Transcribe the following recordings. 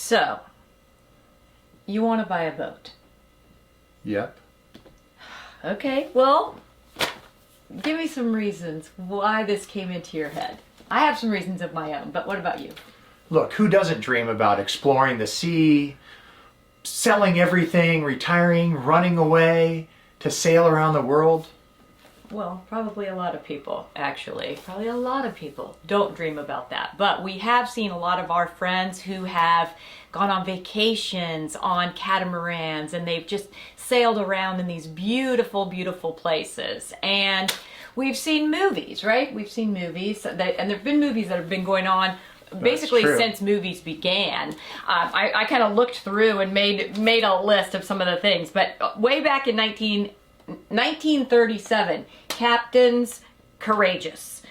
So, you want to buy a boat? Yep. Okay, well, give me some reasons why this came into your head. I have some reasons of my own, but what about you? Look, who doesn't dream about exploring the sea, selling everything, retiring, running away to sail around the world? Well, probably a lot of people, actually. Probably a lot of people don't dream about that. But we have seen a lot of our friends who have gone on vacations on catamarans, and they've just sailed around in these beautiful, beautiful places. And we've seen movies, right? We've seen movies, and there have been movies that have been going on basically since movies began. I kind of looked through and made a list of some of the things. But way back in 1937, Captains Courageous.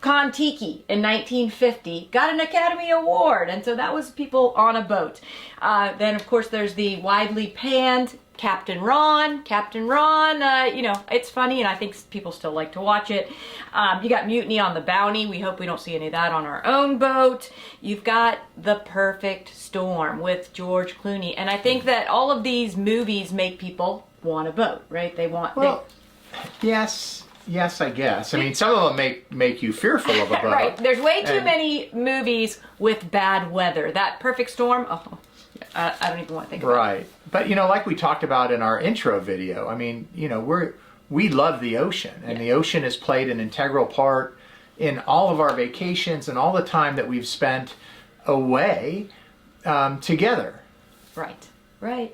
Kon-Tiki in 1950 got an Academy Award, and so that was people on a boat. Then, of course, there's the widely panned Captain Ron. Captain Ron, it's funny, and I think people still like to watch it. You got Mutiny on the Bounty. We hope we don't see any of that on our own boat. You've got The Perfect Storm with George Clooney, and I think that all of these movies make people want a boat, right? They want... Yes, I guess. I mean, some of them make you fearful of a boat. Right. There's way too many movies with bad weather. That Perfect Storm, I don't even want to think about it. Right. But, like we talked about in our intro video, I mean, we love the ocean. And the ocean has played an integral part in all of our vacations and all the time that we've spent away together. Right.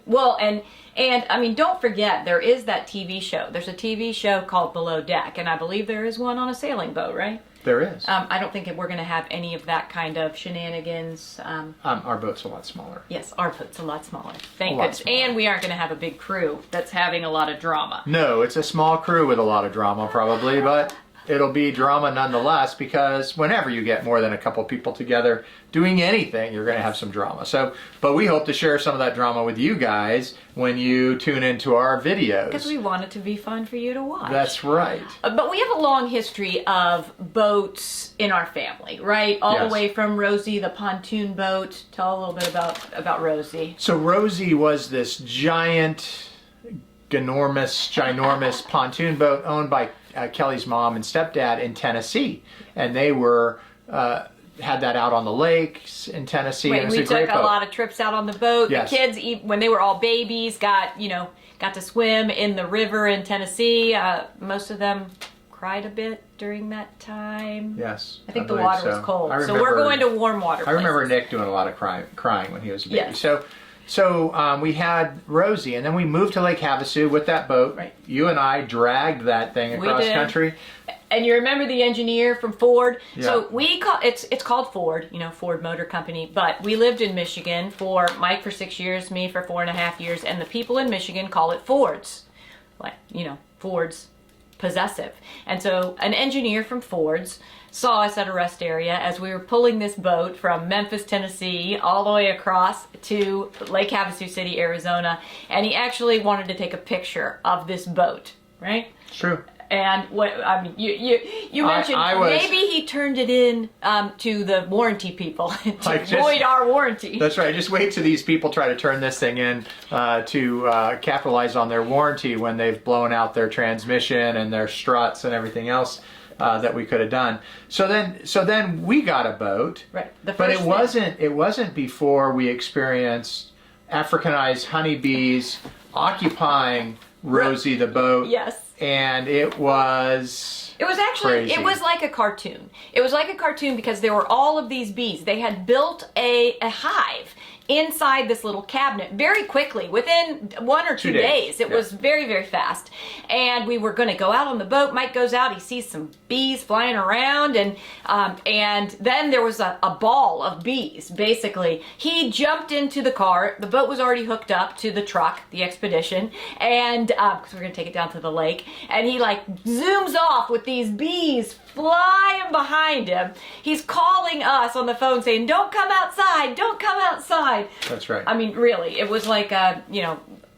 Well, and I mean, don't forget, there is that TV show. There's a TV show called Below Deck, and I believe there is one on a sailing boat, right? There is. I don't think we're going to have any of that kind of shenanigans. Our boat's a lot smaller. Yes, our boat's a lot smaller. Thank goodness. And we aren't going to have a big crew that's having a lot of drama. No, it's a small crew with a lot of drama, probably, but it'll be drama nonetheless, because whenever you get more than a couple people together doing anything, you're going to have some drama. But we hope to share some of that drama with you guys when you tune into our videos. Because we want it to be fun for you to watch. That's right. But we have a long history of boats in our family, right? All the way from Rosie the pontoon boat. Tell a little bit about Rosie. So Rosie was this giant, ginormous pontoon boat owned by Kelly's mom and stepdad in Tennessee, and they were had that out on the lakes in Tennessee. Right, and it was we a great took a boat. lot of trips out on the boat. Yes. The kids, when they were all babies, got to swim in the river in Tennessee. Most of them cried a bit during that time. Yes, I think the water was cold, so we're going to warm water places. I remember Nick doing a lot of crying when he was a baby. Yes. So we had Rosie, and then we moved to Lake Havasu with that boat. Right. You and I dragged that thing across country. And you remember the engineer from Ford? Yeah. So it's called Ford, Ford Motor Company. But we lived in Michigan Mike for 6 years, me for 4.5 years, and the people in Michigan call it Fords. Like, Ford's possessive. And so an engineer from Ford's saw us at a rest area as we were pulling this boat from Memphis, Tennessee, all the way across to Lake Havasu City, Arizona, and he actually wanted to take a picture of this boat, right? It's true. And you mentioned maybe he turned it in to the warranty people to void our warranty. That's right. Just wait till these people try to turn this thing in to capitalize on their warranty when they've blown out their transmission and their struts and everything else that we could have done. So then we got a boat. Right. But it wasn't before we experienced Africanized honeybees occupying Rosie the boat. Yes. And it was actually crazy. It was like a cartoon. It was like a cartoon because there were all of these bees. They had built a hive inside this little cabinet very quickly, within 1 or 2 days. It was very, very fast. And we were going to go out on the boat. Mike goes out, he sees some bees flying around, and then there was a ball of bees, basically. He jumped into the car. The boat was already hooked up to the truck, the Expedition, and because we're going to take it down to the lake, and he zooms off with these bees flying behind him. He's calling us on the phone saying, "Don't come outside, don't come outside." That's right. I mean, really, it was like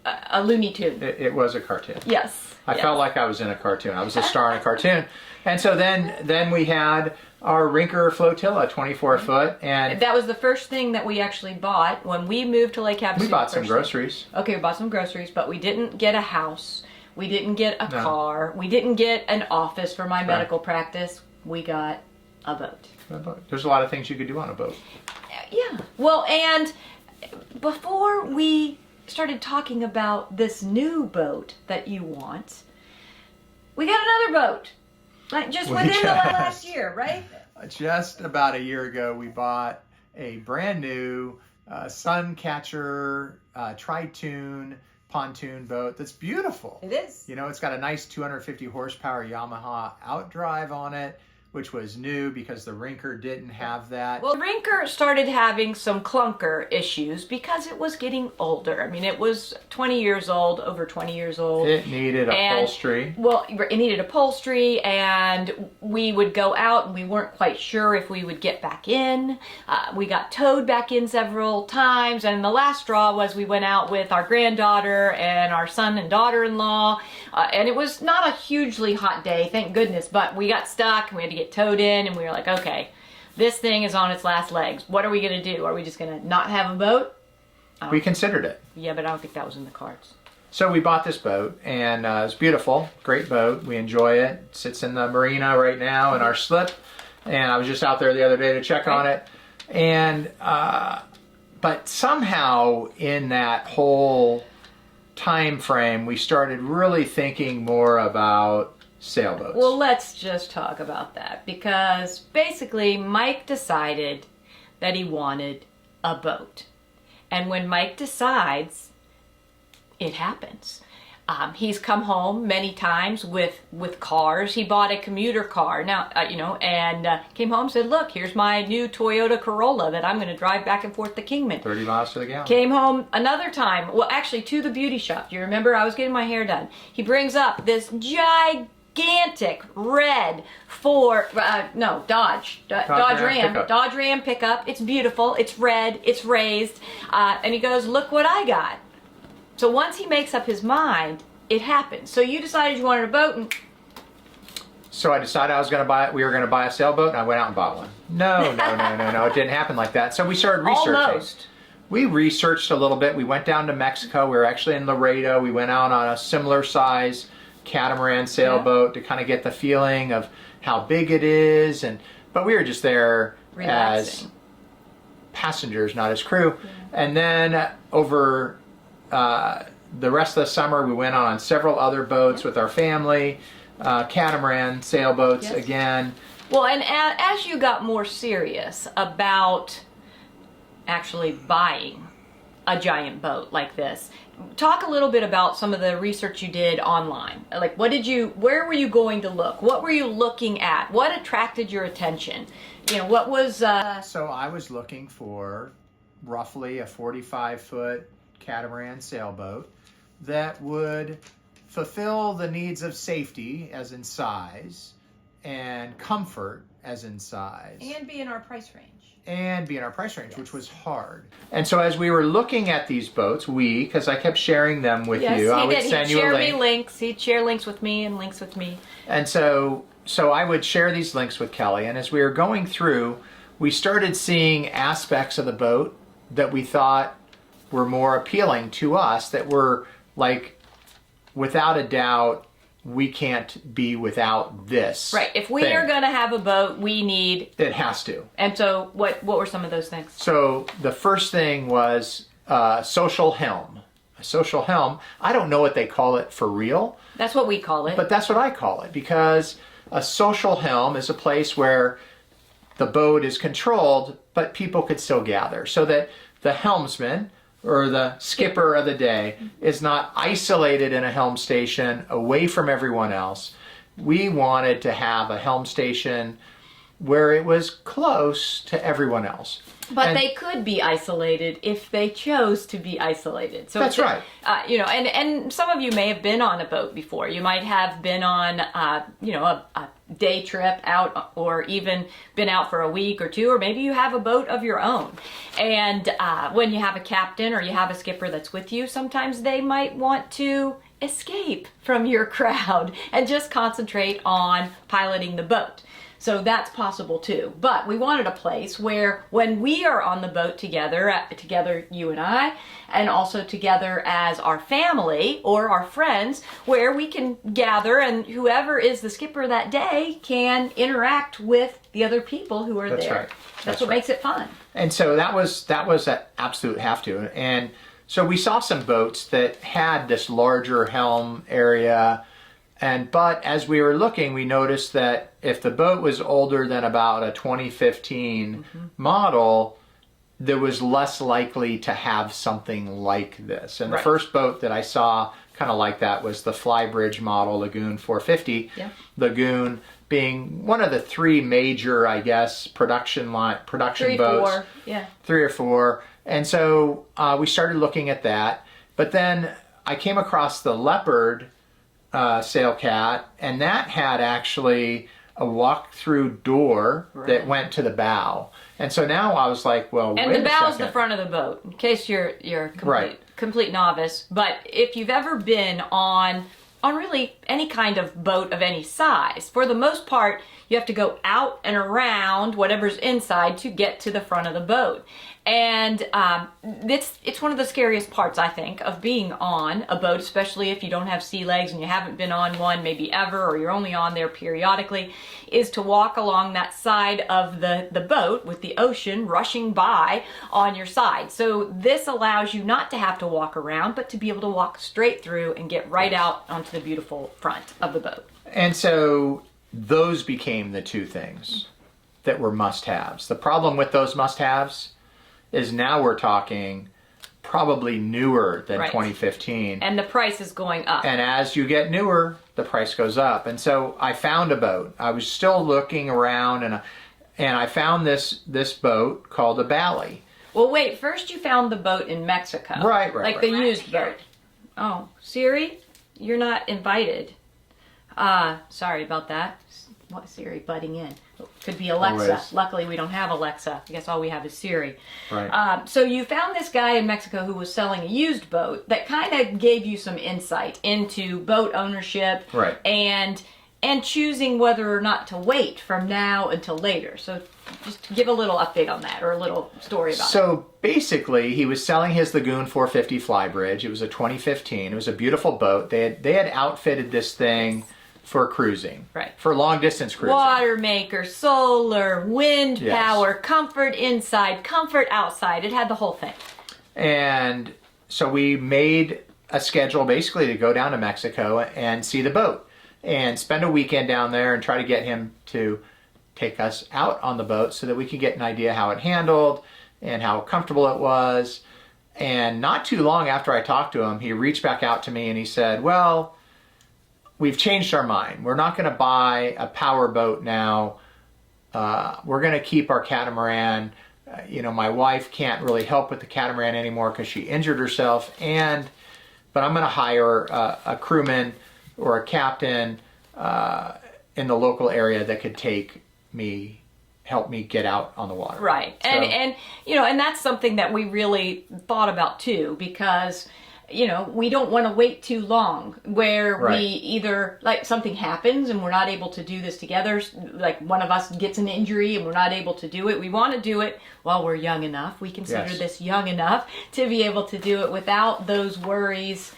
a Looney Tune. It was a cartoon. Yes. I felt like I was in a cartoon. I was a star in a cartoon. And so then we had our Rinker flotilla, 24 foot, and that was the first thing that we actually bought when we moved to Lake Havasu. we bought some groceries. Okay, we bought some groceries, but we didn't get a house. We didn't get a car. We didn't get an office for my medical practice. We got a boat. There's a lot of things you could do on a boat. Yeah. Well, and before we started talking about this new boat that you want, we got another boat. Like just within the last year, right? Just about a year ago, we bought a brand new Suncatcher Tri-Tune pontoon boat that's beautiful. It is. You know, it's got a nice 250 horsepower Yamaha outdrive on it, which was new because the Rinker didn't have that. Well, Rinker started having some clunker issues because it was getting older. I mean, it was 20 years old, over 20 years old. It needed upholstery. Well, it needed upholstery, and we would go out and we weren't quite sure if we would get back in. We got towed back in several times, and the last straw was we went out with our granddaughter and our son and daughter-in-law, and it was not a hugely hot day, thank goodness, but we got stuck and we had to get towed in, and we were like, okay, this thing is on its last legs. What are we going to do? Are we just going to not have a boat? We considered it. Yeah, but I don't think that was in the cards. So we bought this boat, and it's beautiful, great boat. We enjoy it. It sits in the marina right now in our slip, and I was just out there the other day to check on it. And but somehow in that whole time frame, we started really thinking more about sailboats. Well, let's just talk about that, because basically Mike decided that he wanted a boat. And when Mike decides, it happens. He's come home many times with cars. He bought a commuter car now, and came home and said, look, here's my new Toyota Corolla that I'm going to drive back and forth to Kingman. 30 miles to the gallon. Came home another time, well, actually to the beauty shop. Do you remember I was getting my hair done? He brings up this gigantic red Dodge Ram pickup. It's beautiful. It's red. It's raised. And he goes, look what I got. So once he makes up his mind, it happens. So you decided you wanted a boat, and so I decided we were going to buy a sailboat, and I went out and bought one. No, it didn't happen like that. So we started researching. Almost. We researched a little bit. We went down to Mexico. We were actually in Laredo. We went out on a similar size catamaran sailboat to kind of get the feeling of how big it is, but we were just there relaxing as passengers, not as crew. And then over the rest of the summer, we went on several other boats with our family, catamaran sailboats again. Well, and as you got more serious about actually buying a giant boat like this, talk a little bit about some of the research you did online. Like, where were you going to look? What were you looking at? What attracted your attention? What was... So I was looking for roughly a 45-foot catamaran sailboat that would fulfill the needs of safety, as in size, and comfort, as in size. And be in our price range. Which was hard. And so as we were looking at these boats, because I kept sharing them with you, I would send you a link. He'd share me links. He'd share links with me and links with me. And so I would share these links with Kelly, and as we were going through, we started seeing aspects of the boat that we thought were more appealing to us, that were like, without a doubt, we can't be without this. Right. If we are going to have a boat, we need... It has to. And so what were some of those things? So the first thing was social helm. A social helm, I don't know what they call it for real. That's what we call it. But that's what I call it, because a social helm is a place where the boat is controlled, but people could still gather. So that the helmsman, or the skipper of the day, is not isolated in a helm station away from everyone else. We wanted to have a helm station where it was close to everyone else. But they could be isolated if they chose to be isolated. So that's right. You know, and some of you may have been on a boat before. You might have been on, you know, a day trip out, or even been out for a week or two, or maybe you have a boat of your own. And when you have a captain or you have a skipper that's with you, sometimes they might want to escape from your crowd and just concentrate on piloting the boat. So that's possible too. But we wanted a place where when we are on the boat together, you and I, and also together as our family or our friends, where we can gather and whoever is the skipper that day can interact with the other people who are there. Right. That's what makes it fun. And so that was an absolute have to. And so we saw some boats that had this larger helm area. But as we were looking, we noticed that if the boat was older than about a 2015 model, there was less likely to have something like this. And the first boat that I saw kind of like that was the Flybridge model Lagoon 450. Yeah. Lagoon being one of the three major, I guess, production boats. 4. Yeah. 3 or 4. And so we started looking at that. But then I came across the Leopard Sailcat, and that had actually a walk-through door that went to the bow. And so now I was like, well, and the bow's the front of the boat, in case you're complete novice. But if you've ever been on really any kind of boat of any size, for the most part, you have to go out and around whatever's inside to get to the front of the boat. And it's one of the scariest parts, I think, of being on a boat, especially if you don't have sea legs and you haven't been on one maybe ever, or you're only on there periodically, is to walk along that side of the boat with the ocean rushing by on your side. So this allows you not to have to walk around, but to be able to walk straight through and get right out onto the beautiful front of the boat. And so those became the two things that were must-haves. The problem with those must-haves is now we're talking probably newer than 2015. And the price is going up. And as you get newer, the price goes up. And so I found a boat. I was still looking around, and I found this boat called a Bally. Well, wait, first you found the boat in Mexico. Right. The used boat. Oh, Siri, you're not invited. Sorry about that. What, Siri butting in? Could be Alexa. Always. Luckily, we don't have Alexa. I guess all we have is Siri. Right. So you found this guy in Mexico who was selling a used boat that kind of gave you some insight into boat ownership. Right. And choosing whether or not to wait from now until later. So just give a little update on that, or a little story about it. So basically, he was selling his Lagoon 450 Flybridge. It was a 2015. It was a beautiful boat. They had outfitted this thing for cruising. Right. For long distance cruising. Water maker, solar, wind power, comfort inside, comfort outside. It had the whole thing. And so we made a schedule basically to go down to Mexico and see the boat and spend a weekend down there and try to get him to take us out on the boat so that we could get an idea how it handled and how comfortable it was. And not too long after I talked to him, he reached back out to me and he said, well, we've changed our mind. We're not going to buy a power boat now. We're going to keep our catamaran. My wife can't really help with the catamaran anymore because she injured herself. But I'm going to hire a crewman or a captain in the local area that could help me get out on the water. Right. So, and that's something that we really thought about too, because we don't want to wait too long where we either, like, something happens and we're not able to do this together, like one of us gets an injury and we're not able to do it. We want to do it while we're young enough. We consider this young enough to be able to do it without those worries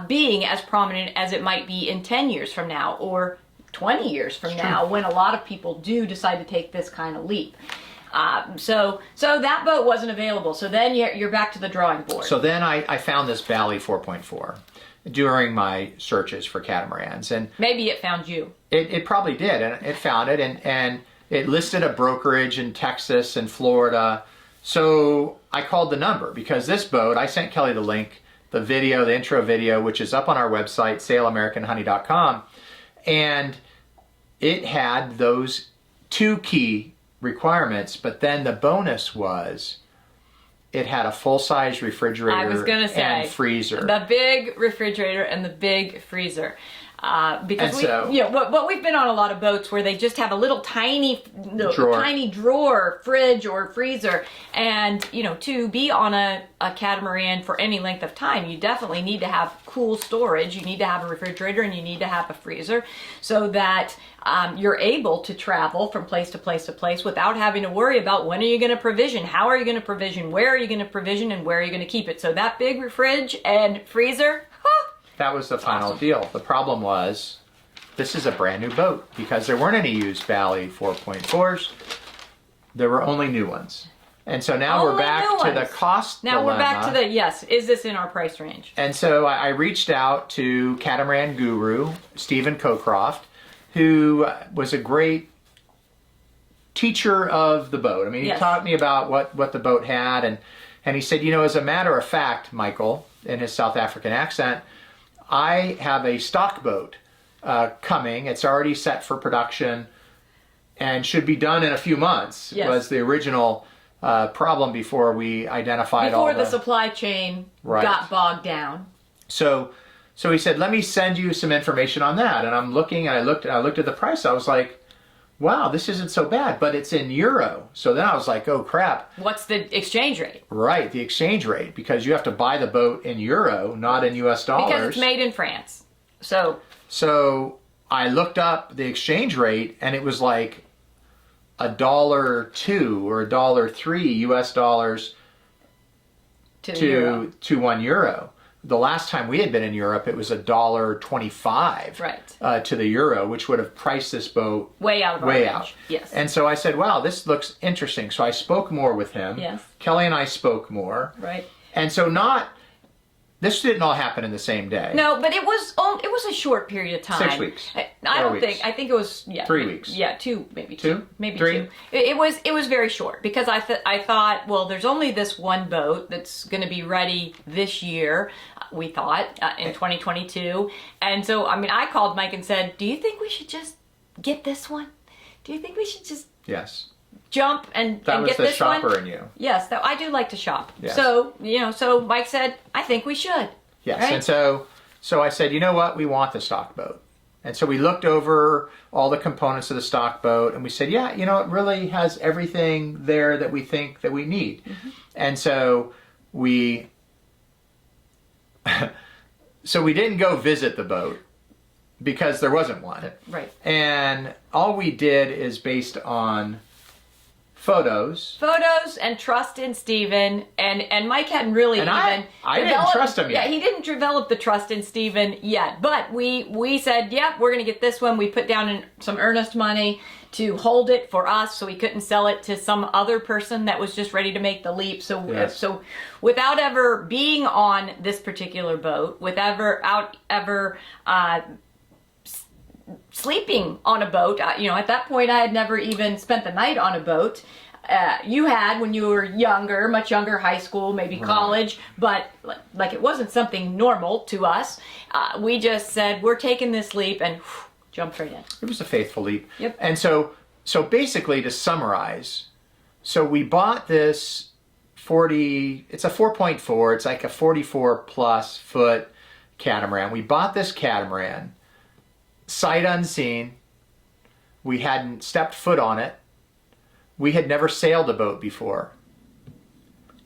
being as prominent as it might be in 10 years from now or 20 years from now, when a lot of people do decide to take this kind of leap. So that boat wasn't available. So then you're back to the drawing board. So then I found this Bally 4.4 during my searches for catamarans, and maybe it found you. It probably did, and it found it, and it listed a brokerage in Texas and Florida. So I called the number because this boat, I sent Kelly the link, the intro video, which is up on our website, sailamericanhoney.com, and it had those two key requirements, but then the bonus was it had a full-size refrigerator I was gonna say, and freezer. The big refrigerator and the big freezer. Because and what we've been on a lot of boats where they just have a little tiny drawer, fridge or freezer, and to be on a catamaran for any length of time, you definitely need to have cool storage. You need to have a refrigerator and you need to have a freezer so that you're able to travel from place to place to place without having to worry about when are you going to provision, how are you going to provision, where are you going to provision, and where are you going to keep it. So that big fridge and freezer. That was the final deal. The problem was, this is a brand new boat because there weren't any used Bally 4.4s. There were only new ones. And so now we're back to the cost dilemma. Now we're back to the, yes, is this in our price range? And so I reached out to Catamaran Guru, Stephen Cocroft, who was a great teacher of the boat. I mean, he taught me about what the boat had. And he said, as a matter of fact, Michael, in his South African accent, I have a stock boat coming. It's already set for production and should be done in a few months. Yes. Was the original problem before we identified before the supply chain got bogged down. So he said, let me send you some information on that. And I'm looking, and I looked at the price. I was like, wow, this isn't so bad, but it's in euro. So then I was like, oh crap. What's the exchange rate? Right, the exchange rate, because you have to buy the boat in euro, not in US dollars. Because it's made in France. So I looked up the exchange rate, and it was like $1.02 or $1.03 US dollars to 1 euro. The last time we had been in Europe, it was $1.25 to the euro, which would have priced this boat way out of our range. Yes. And so I said, wow, this looks interesting. So I spoke more with him. Yes. Kelly and I spoke more. Right. And so this didn't all happen in the same day. No, but it was a short period of time. 6 weeks. I think it was 3 weeks. Yeah, two, maybe two, maybe 3. two. It was very short because I thought, well, there's only this one boat that's going to be ready this year. We thought in 2022, and so I called Mike and said, "Do you think we should just get this one? Do you think we should just jump and get this one?" That was the shopper in you. Yes, I do like to shop. Yes. So so Mike said, "I think we should." Yes, right? And so I said, you know what, we want the stock boat. And so we looked over all the components of the stock boat, and we said, yeah, it really has everything there that we think that we need. Mm-hmm. And so we didn't go visit the boat because there wasn't one. Right. And all we did is based on photos and trust in Stephen, and Mike hadn't really I didn't trust him yet. Yeah, he didn't develop the trust in Stephen yet, but we said, yeah, we're gonna get this one. We put down some earnest money to hold it for us so we couldn't sell it to some other person that was just ready to make the leap. So without ever being on this particular boat, without ever sleeping on a boat, at that point I had never even spent the night on a boat. You had when you were younger, much younger, high school, maybe college, but like it wasn't something normal to us. We just said, we're taking this leap and jumped right in. It was a faithful leap. Yep. And so basically, to summarize, so we bought this it's a 4.4, it's like a 44 plus foot catamaran. We bought this catamaran sight unseen. We hadn't stepped foot on it. We had never sailed a boat before.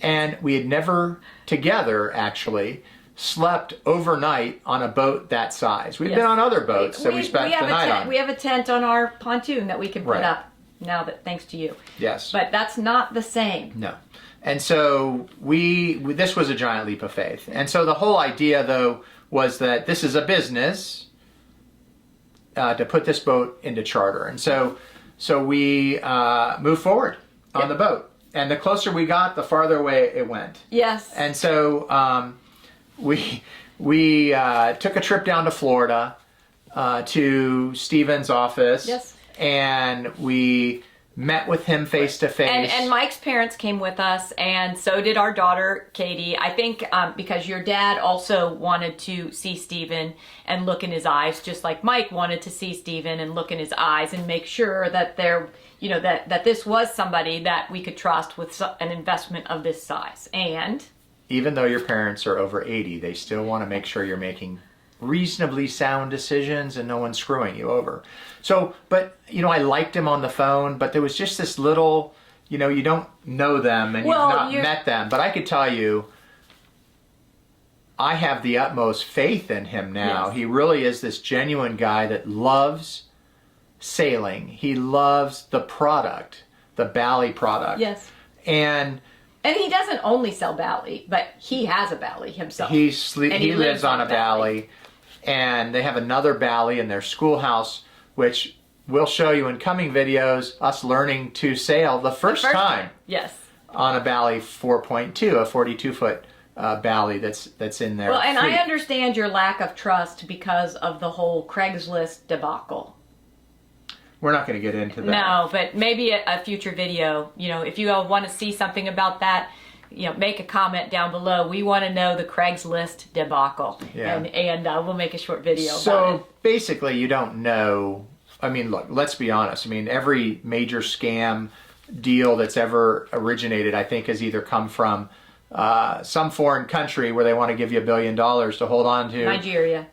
And we had never together actually slept overnight on a boat that size. We've been on other boats that we spent the night on. We have a tent on our pontoon that we can put up now, that thanks to you. Yes. But that's not the same. No. And so this was a giant leap of faith. And so the whole idea, though, was that this is a business to put this boat into charter. And so we moved forward on the boat. And the closer we got, the farther away it went. Yes. And so we took a trip down to Florida to Stephen's office. Yes. And we met with him face to face. And Mike's parents came with us, and so did our daughter, Katie. I think because your dad also wanted to see Stephen and look in his eyes, just like Mike wanted to see Stephen and look in his eyes and make sure that that this was somebody that we could trust with an investment of this size. And even though your parents are over 80, they still want to make sure you're making reasonably sound decisions and no one's screwing you over. So, but, I liked him on the phone, but there was just this little, you don't know them and you've not met them. But I could tell you, I have the utmost faith in him now. Yes. He really is this genuine guy that loves sailing. He loves the product, the Bally product. Yes. And he doesn't only sell Bally, but he has a Bally himself. He lives on a Bally. And they have another Bally in their schoolhouse, which we'll show you in coming videos, us learning to sail the first time. Yes. On a Bally 4.2, a 42-foot Bally that's in there. Well, and I understand your lack of trust because of the whole Craigslist debacle. We're not going to get into that. No, but maybe a future video, if you all want to see something about that, make a comment down below. We want to know the Craigslist debacle. Yeah. And we'll make a short video about it. So basically you don't know. I mean, look, let's be honest. I mean, every major scam deal that's ever originated, I think, has either come from some foreign country where they want to give you $1 billion to hold on to.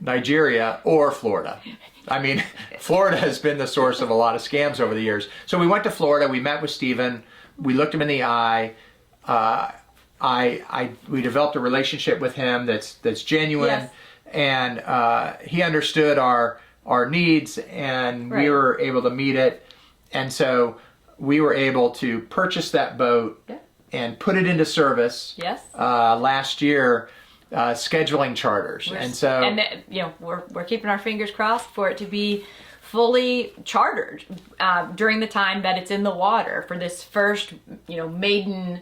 Nigeria or Florida. I mean, Florida has been the source of a lot of scams over the years. So we went to Florida. We met with Stephen. We looked him in the eye. We developed a relationship with him that's genuine, yes. And he understood our needs, and we were able to meet it, and so we were able to purchase that boat and put it into service. Yes. Last year, scheduling charters, we're keeping our fingers crossed for it to be fully chartered during the time that it's in the water for this first, maiden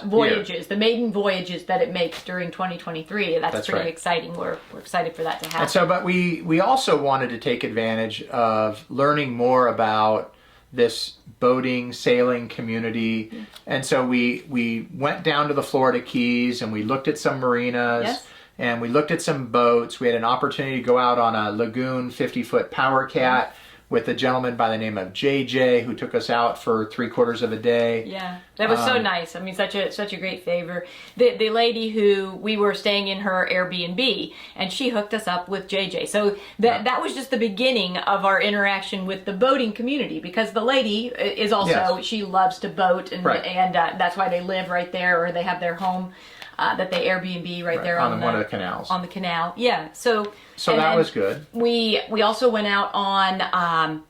voyages, the maiden voyages that it makes during 2023. That's pretty exciting. We're excited for that to happen. And so, but we also wanted to take advantage of learning more about this boating, sailing community. Mm-hmm. And so we went down to the Florida Keys and we looked at some marinas. Yes. And we looked at some boats. We had an opportunity to go out on a lagoon 50-foot Power Cat with a gentleman by the name of JJ who took us out for 3/4 of a day. Yeah, that was so nice. I mean, such a great favor. The lady who we were staying in her Airbnb, and she hooked us up with JJ. So that was just the beginning of our interaction with the boating community, because the lady is also, she loves to boat, and that's why they live right there, or they have their home that they Airbnb right there on one of the canals. On the canal, yeah. So that was good. We also went out on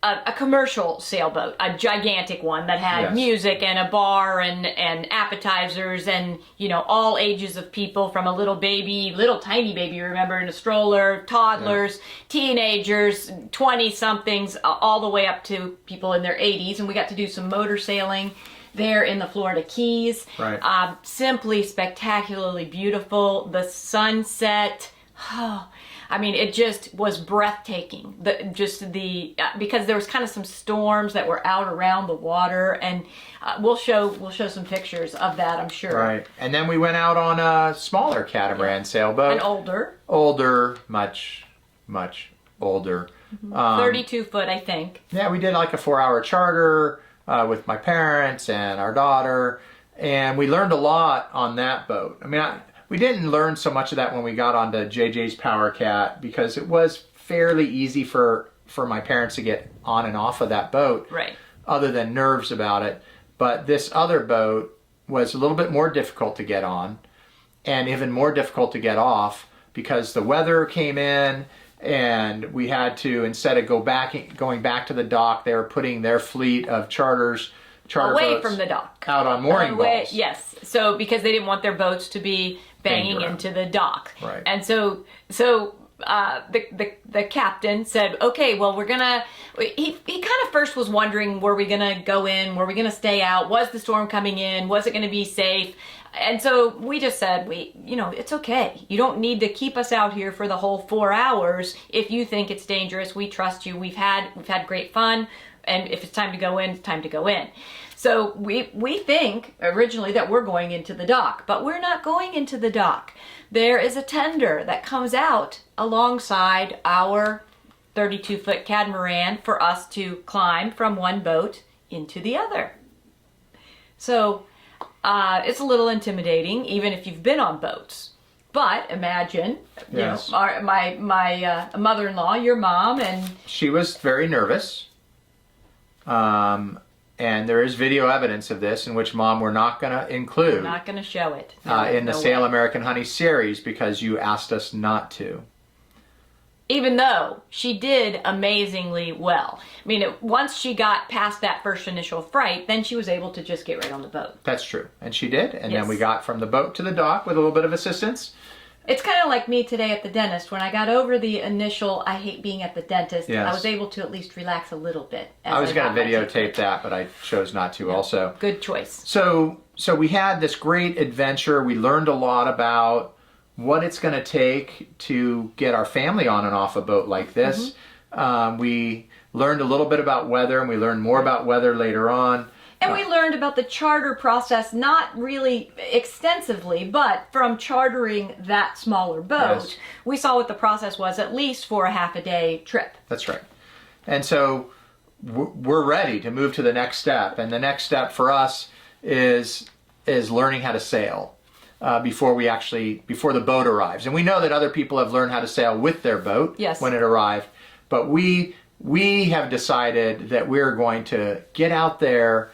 a commercial sailboat, a gigantic one that had music and a bar and appetizers and all ages of people, from a little tiny baby, remember, in a stroller, toddlers, teenagers, 20-somethings, all the way up to people in their 80s, and we got to do some motor sailing there in the Florida Keys. Right. Simply spectacularly beautiful. The sunset, I mean, it just was breathtaking. Because there was kind of some storms that were out around the water, and we'll show some pictures of that, I'm sure. Right. And then we went out on a smaller catamaran sailboat. An older, much older. 32 foot, I think. Yeah, we did like a 4-hour charter with my parents and our daughter, and we learned a lot on that boat. I mean, we didn't learn so much of that when we got onto JJ's Power Cat, because it was fairly easy for my parents to get on and off of that boat, right? Other than nerves about it. But this other boat was a little bit more difficult to get on, and even more difficult to get off, because the weather came in, and we had to, instead of going back to the dock, they were putting their fleet of charter away boats from the dock, out on mooring balls. Yes, so because they didn't want their boats to be banging into the dock, right? And so the captain said, okay, well, we're gonna. He kind of first was wondering, were we gonna go in? Were we gonna stay out? Was the storm coming in? Was it gonna be safe? And so we just said, it's okay. You don't need to keep us out here for the whole 4 hours if you think it's dangerous. We trust you. We've had great fun. And if it's time to go in, it's time to go in. So we think originally that we're going into the dock, but we're not going into the dock. There is a tender that comes out alongside our 32-foot catamaran for us to climb from one boat into the other. So it's a little intimidating, even if you've been on boats. But imagine, Yes. my mother-in-law, your mom, and She was very nervous. And there is video evidence of this in which, Mom, we're not going to include not going to show it in the Sail way. American Honey series because you asked us not to. Even though she did amazingly well. I mean, once she got past that first initial fright, then she was able to just get right on the boat. That's true. And she did. And Yes. then we got from the boat to the dock with a little bit of assistance. It's kind of like me today at the dentist. When I got over the initial, I hate being at the dentist, Yes. I was able to at least relax a little bit. As I was going got to my teeth. videotape that, but I chose not to also. Good choice. So we had this great adventure. We learned a lot about what it's going to take to get our family on and off a boat like this. We learned a little bit about weather, and we learned more about weather later on. And we learned about the charter process, not really extensively, but from chartering that smaller boat, Yes. we saw what the process was, at least for a half-a-day trip. That's right. And so we're ready to move to the next step. And the next step for us is learning how to sail before the boat arrives. And we know that other people have learned how to sail with their boat Yes. when it arrived. But we have decided that we're going to get out there,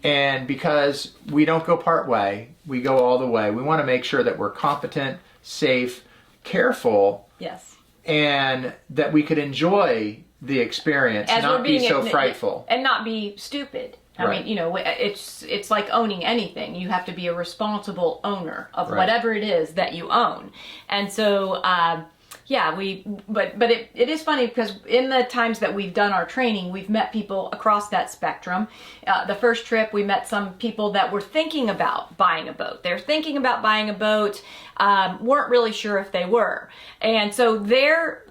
and because we don't go part way, we go all the way. We want to make sure that we're competent, safe, careful, Yes. and that we could enjoy the experience, As not we're be being so frightful. And not be stupid. I Right. mean, it's like owning anything. You have to be a responsible owner of Right. whatever it is that you own. And so, but it is funny because in the times that we've done our training, we've met people across that spectrum. The first trip, we met some people that were thinking about buying a boat. They're thinking about buying a boat, weren't really sure if they were. And so their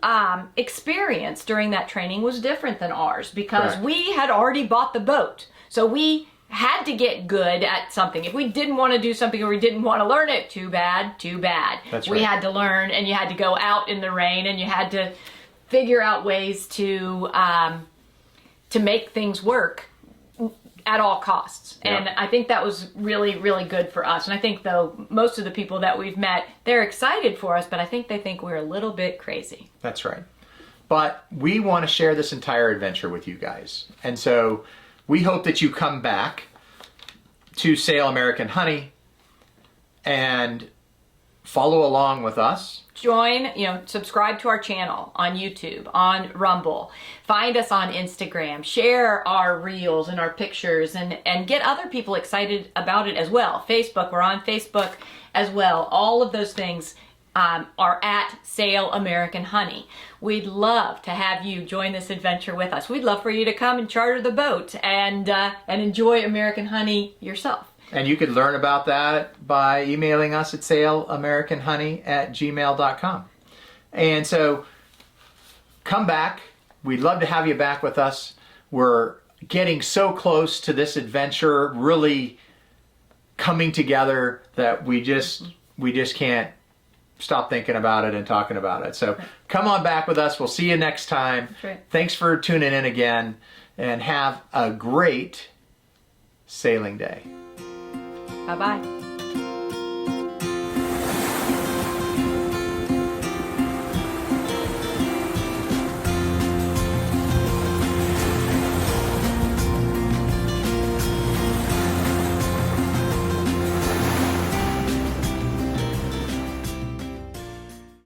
experience during that training was different than ours because Correct. we had already bought the boat. So we had to get good at something. If we didn't want to do something or we didn't want to learn it, too bad. That's We right. had to learn, and you had to go out in the rain, and you had to figure out ways to make things work at all costs. Yeah. And I think that was really, really good for us. And I think, though, most of the people that we've met, they're excited for us, but I think they think we're a little bit crazy. That's right. But we want to share this entire adventure with you guys. And so we hope that you come back to Sail American Honey and follow along with us. Join, subscribe to our channel on YouTube, on Rumble. Find us on Instagram. Share our reels and our pictures and get other people excited about it as well. Facebook, we're on Facebook as well. All of those things are at Sail American Honey. We'd love to have you join this adventure with us. We'd love for you to come and charter the boat and enjoy American Honey yourself. And you could learn about that by emailing us at sailamericanhoney@gmail.com. And so come back. We'd love to have you back with us. We're getting so close to this adventure really coming together that we just can't stop thinking about it and talking about it. So come on back with us. We'll see you next time. That's right. Thanks for tuning in again, and have a great sailing day. Bye-bye.